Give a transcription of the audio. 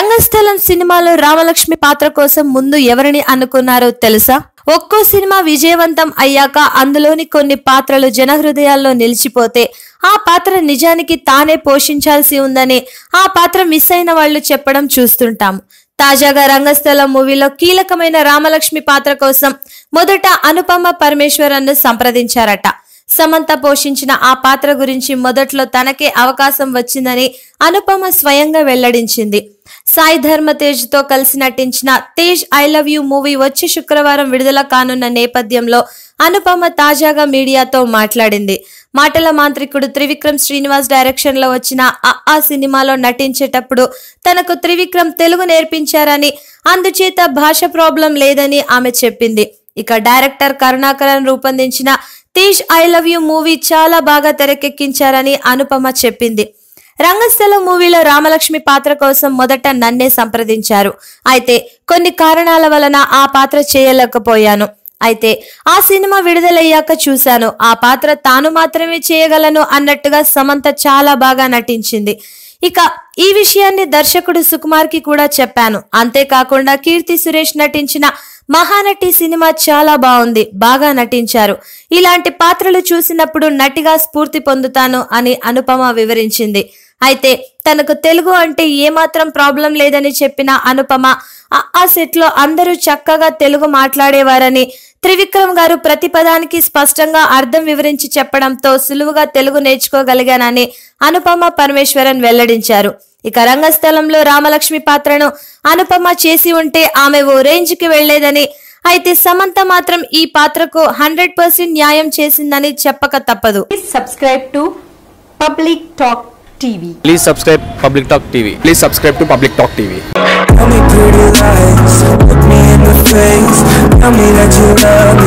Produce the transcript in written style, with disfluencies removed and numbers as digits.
రంగస్థలం సినిమాలో రామలక్ష్మి పాత్ర కోసం ముందు ఎవరిని అనుకున్నారో తెలుసా? ఒక్కో సినిమా విజయవంతం అయ్యాక అందులోని కొన్ని పాత్రలు జనహృదయాల్లో నిలిచిపోతే ఆ పాత్ర నిజానికి తానే పోషించాల్సి ఉందని ఆ పాత్ర మిస్ అయిన వాళ్ళు చెప్పడం చూస్తుంటాం. తాజాగా రంగస్థలం మూవీలో కీలకమైన రామలక్ష్మి పాత్ర కోసం మొదట అనుపమ పరమేశ్వరన్ను సంప్రదించారట. సమంత పోషించిన ఆ పాత్ర గురించి మొదట్లో తనకే అవకాశం వచ్చిందని అనుపమ స్వయంగా వెల్లడించింది. సాయి ధర్మ తేజ్ తో కలిసి నటించిన Tej I love you movie వచ్చే శుక్రవారం విడుదల కానున్న నేపథ్యంలో అనుపమ తాజాగా మీడియాతో మాట్లాడింది. మాటల మాంత్రికుడు త్రివిక్రమ్ శ్రీనివాస్ డైరెక్షన్ లో వచ్చిన ఆ సినిమాలో నటించేటప్పుడు తనకు త్రివిక్రమ్ తెలుగు నేర్పించారని, అందుచేత భాష ప్రాబ్లం లేదని ఆమె చెప్పింది. ఇక డైరెక్టర్ కరుణాకరన్ రూపొందించిన Tej I love you movie చాలా బాగా తెరకెక్కించారని అనుపమ చెప్పింది. రంగస్థలం మూవీలో రామలక్ష్మి పాత్ర కోసం మొదట నన్నే సంప్రదించారు. అయితే కొన్ని కారణాల వలన ఆ పాత్ర చేయలేకపోయాను. అయితే ఆ సినిమా విడుదలయ్యాక చూశాను, ఆ పాత్ర తాను మాత్రమే చేయగలను అన్నట్టుగా సమంత చాలా బాగా నటించింది. ఇక ఈ విషయాన్ని దర్శకుడు సుకుమార్ కి కూడా చెప్పాను. అంతేకాకుండా కీర్తి సురేష్ నటించిన మహానటి సినిమా చాలా బాగుంది, బాగా నటించారు. ఇలాంటి పాత్రలు చూసినప్పుడు నటిగా స్ఫూర్తి పొందుతాను అని అనుపమ వివరించింది. అయితే తనకు తెలుగు అంటే ఏమాత్రం ప్రాబ్లం లేదని చెప్పిన అనుపమ ఆ సెట్ లో అందరూ చక్కగా తెలుగు మాట్లాడేవారని, త్రివిక్రమ్ గారు ప్రతి పదానికి స్పష్టంగా అర్థం వివరించి చెప్పడంతో సులువుగా తెలుగు నేర్చుకోగలిగానని అనుపమ పరమేశ్వరన్ వెల్లడించారు. ఇక రంగస్థలంలో రామలక్ష్మి పాత్రను అనుపమ చేసి ఉంటే ఆమె ఓ రేంజ్ కి వెళ్లేదని, అయితే సమంత మాత్రం ఈ పాత్రకు 100% న్యాయం చేసిందని చెప్పక తప్పదు. Subscribe to Public Talk TV. Please subscribe Public Talk TV. Please subscribe to Public Talk TV. Tell me pretty lies, look me in the face. Tell me that you love